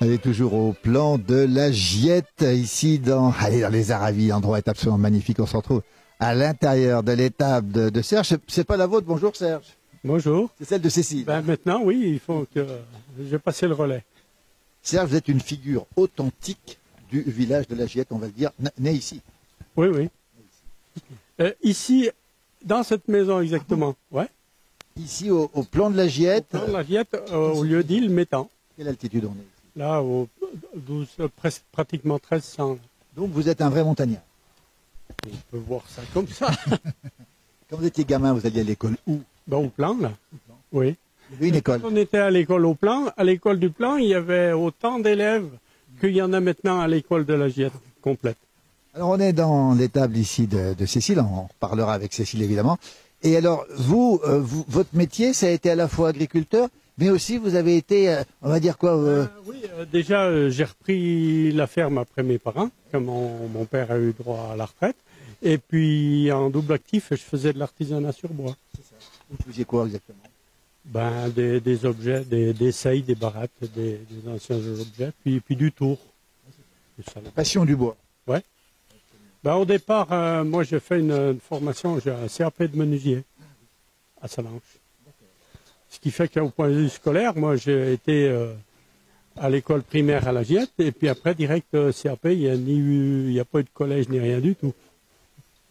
On est toujours au plan de la Giette, ici dans les Aravis. L'endroit est absolument magnifique. On se retrouve à l'intérieur de l'étable de Serge. C'est pas la vôtre. Bonjour Serge. Bonjour. C'est celle de Cécile. Ben, maintenant, oui, il faut que je passe le relais. Serge, vous êtes une figure authentique du village de la Giette, on va le dire, né ici. Oui, oui. Ici, dans cette maison exactement. Ouais. Ici, au plan de la Giette. Au plan de la Giette, au lieu d'île Métan. Quelle altitude on est ici? Là, au 12, pratiquement 1300. Donc vous êtes un vrai montagnard. On peut voir ça comme ça. Quand vous étiez gamin, vous alliez à l'école où? Ben, au plan, là. Oui. Il y avait une école. Quand on était à l'école au plan, à l'école du plan, il y avait autant d'élèves qu'il y en a maintenant à l'école de la Giette complète. Alors on est dans l'étable ici de Cécile, on reparlera avec Cécile évidemment. Et alors vous, votre métier, ça a été à la fois agriculteur, mais aussi vous avez été, on va dire quoi Oui, déjà j'ai repris la ferme après mes parents, quand mon père a eu droit à la retraite. Et puis en double actif, je faisais de l'artisanat sur bois. C'est ça. Vous faisiez quoi exactement? Ben, des objets, des seilles, des barattes, des anciens objets, puis du tour. La passion du bois. Ouais. Ben, au départ, moi j'ai fait une formation, j'ai un CAP de menuisier à Salanches. Ce qui fait qu'au point de vue scolaire, moi j'ai été à l'école primaire à la Giette, et puis après direct CAP, il n'y a pas eu de collège ni rien du tout.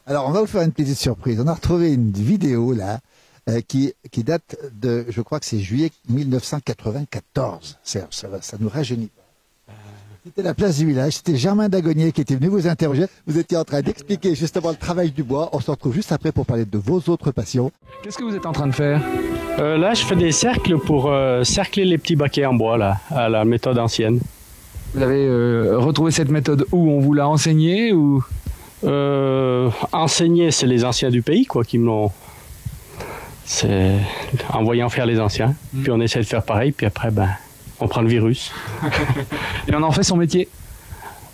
Alors on va vous faire une petite surprise. On a retrouvé une vidéo là qui date de, je crois que c'est juillet 1994. Ça nous rajeunit pas. C'était la place du village, c'était Germain Dagonier qui était venu vous interroger. Vous étiez en train d'expliquer justement le travail du bois. On se retrouve juste après pour parler de vos autres passions. Qu'est-ce que vous êtes en train de faire? Là, je fais des cercles pour cercler les petits baquets en bois, là, à la méthode ancienne. Vous avez retrouvé cette méthode où? On vous l'a enseignée ou? Enseigner, c'est les anciens du pays, quoi, qui me l'ont... C'est en voyant faire les anciens. Puis on essaie de faire pareil, puis après, ben, on prend le virus. Et on en fait son métier?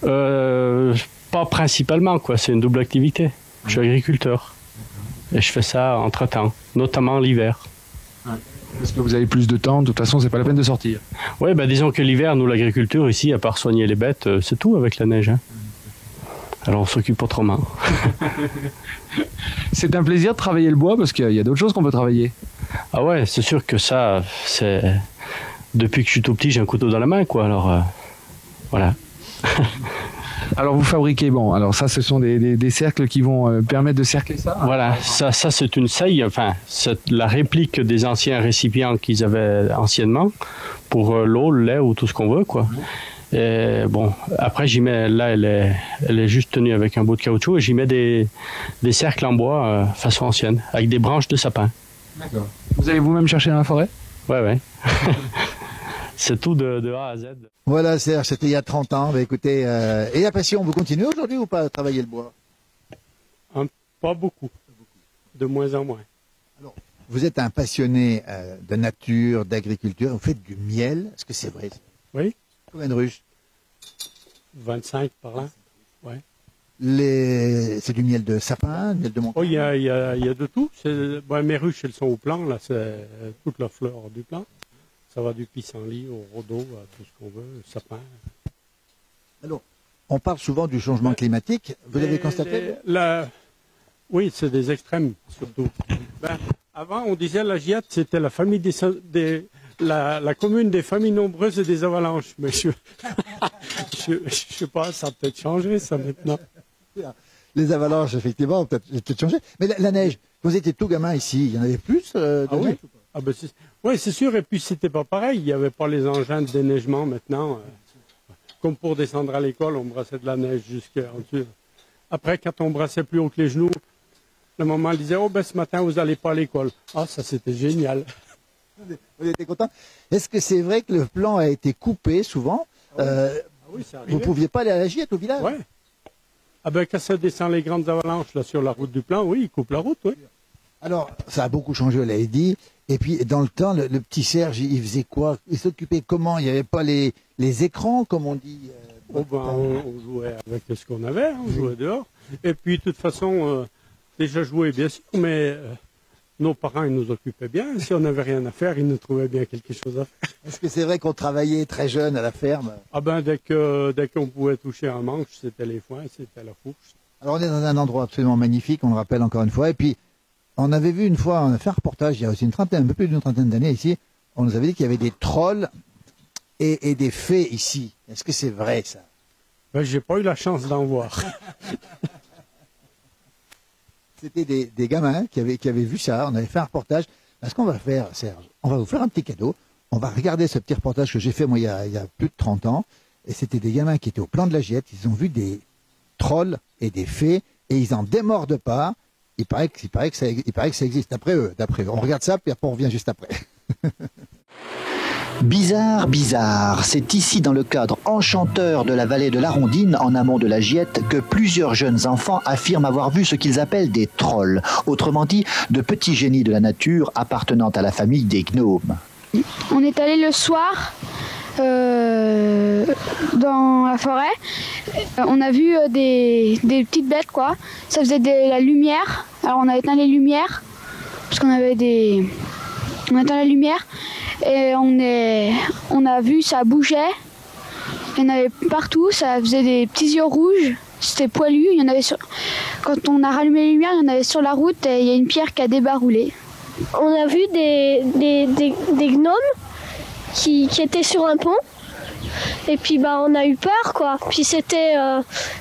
Pas principalement, quoi. C'est une double activité. Je suis agriculteur. Et je fais ça entre-temps, notamment l'hiver. Parce que vous avez plus de temps, de toute façon, c'est pas la peine de sortir. Oui, ben, disons que l'hiver, nous, l'agriculture, ici, à part soigner les bêtes, c'est tout avec la neige. Hein. Alors on s'occupe autrement. C'est un plaisir de travailler le bois parce qu'il y a d'autres choses qu'on peut travailler. Ah ouais, c'est sûr que ça, c'est... Depuis que je suis tout petit, j'ai un couteau dans la main, quoi. Alors, voilà. Alors vous fabriquez, bon, alors ça, ce sont des cercles qui vont permettre de cercler ça? Voilà, ça c'est une seille, enfin, c'est la réplique des anciens récipients qu'ils avaient anciennement pour l'eau, le lait ou tout ce qu'on veut, quoi. Et bon, après j'y mets, là elle est juste tenue avec un bout de caoutchouc et j'y mets des cercles en bois façon ancienne, avec des branches de sapin. D'accord. Vous allez vous-même chercher dans la forêt? Ouais. C'est tout de A à Z. Voilà Serge, c'était il y a 30 ans. Bah, écoutez, et la passion, vous continuez aujourd'hui ou pas à travailler le bois? Pas beaucoup, de moins en moins. Alors, vous êtes un passionné de nature, d'agriculture, vous faites du miel, est-ce que c'est vrai? Oui. Combien de ruches? 25 par là. Ouais. C'est du miel de sapin, miel de montagne? Oh, il y a de tout. Bon, mes ruches, elles sont au plan, là, c'est toute la fleur du plan. Ça va du pissenlit au rhodo, à tout ce qu'on veut, le sapin. Alors, on parle souvent du changement climatique. Vous l'avez constaté? Oui, c'est des extrêmes, surtout. Ben, avant, on disait la Giette, c'était la famille la commune des familles nombreuses et des avalanches. Mais je sais pas, ça a peut-être changé, ça, maintenant. Les avalanches, effectivement, ont peut-être changé. Mais la neige, quand vous étiez tout gamin ici, il y en avait plus de neige? Oui, c'est sûr. Et puis, c'était pas pareil. Il n'y avait pas les engins de déneigement maintenant. Comme pour descendre à l'école, on brassait de la neige jusqu'en dessus. Après, quand on brassait plus haut que les genoux, la maman disait, oh, ben, ce matin, vous n'allez pas à l'école. Ah, ça, c'était génial. Vous étiez content? Est-ce que c'est vrai que le plan a été coupé souvent? Oui, vous ne pouviez pas aller à la Giette, au village? Oui. Ah ben, quand ça descend les grandes avalanches là, sur la route du plan, oui, ils coupent la route, oui. Alors, ça a beaucoup changé, on l'avait dit. Et puis, dans le temps, le petit Serge, il faisait quoi? Il s'occupait comment? Il n'y avait pas les écrans, comme on dit? On jouait avec ce qu'on avait, on jouait dehors. Et puis, de toute façon, déjà jouer, bien sûr, mais nos parents ils nous occupaient bien. Si on n'avait rien à faire, ils nous trouvaient bien quelque chose à faire. Est-ce que c'est vrai qu'on travaillait très jeune à la ferme? Ah ben dès qu'on pouvait toucher un manche, c'était les foins, c'était la fourche. Alors on est dans un endroit absolument magnifique, on le rappelle encore une fois. Et puis on avait vu une fois, on a fait un reportage il y a aussi un peu plus d'une trentaine d'années ici. On nous avait dit qu'il y avait des trolls et des fées ici. Est-ce que c'est vrai ça? Ben, j'ai pas eu la chance d'en voir. C'était des gamins qui avaient vu ça. On avait fait un reportage. Ben, ce qu'on va faire, Serge, on va vous faire un petit cadeau. On va regarder ce petit reportage que j'ai fait moi il y a plus de 30 ans. Et c'était des gamins qui étaient au plan de la Giette. Ils ont vu des trolls et des fées et ils en démordent pas. Il paraît que ça existe d'après eux. On regarde ça puis après on revient juste après. Bizarre, bizarre, c'est ici dans le cadre enchanteur de la vallée de l'Arondine, en amont de la Giette, que plusieurs jeunes enfants affirment avoir vu ce qu'ils appellent des trolls, autrement dit de petits génies de la nature appartenant à la famille des gnomes. On est allé le soir dans la forêt. On a vu des petites bêtes, quoi. Ça faisait de la lumière. Alors on a éteint les lumières parce qu'on avait on a éteint la lumière et on a vu ça bougeait. Il y en avait partout. Ça faisait des petits yeux rouges. C'était poilu. Il y en avait quand on a rallumé les lumières, il y en avait sur la route et il y a une pierre qui a débarroulé. On a vu des gnomes qui étaient sur un pont. Et puis on a eu peur, quoi. Puis c'était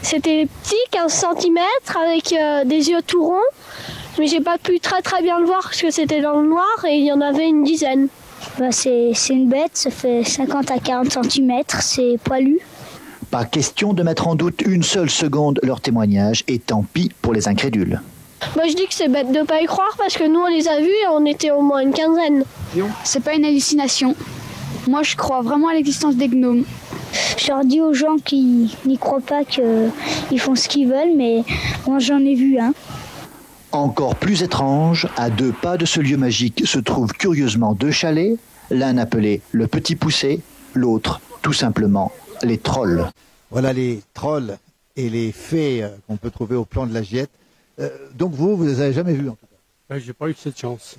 petit, 15 cm avec des yeux tout ronds. Mais j'ai pas pu très bien le voir parce que c'était dans le noir et il y en avait une dizaine. C'est une bête, ça fait 50 à 40 cm, c'est poilu. Pas question de mettre en doute une seule seconde leur témoignage et tant pis pour les incrédules. Je dis que c'est bête de pas y croire parce que nous on les a vus et on était au moins une quinzaine. C'est pas une hallucination. Moi je crois vraiment à l'existence des gnomes. Je leur dis aux gens qui n'y croient pas qu'ils font ce qu'ils veulent, mais moi j'en ai vu un. Encore plus étrange, à 2 pas de ce lieu magique se trouvent curieusement 2 chalets, l'un appelé le Petit Poucet, l'autre tout simplement les trolls. Voilà les trolls et les fées qu'on peut trouver au plan de la Giette. Donc vous les avez jamais vus en tout cas? Ben, j'ai pas eu cette chance.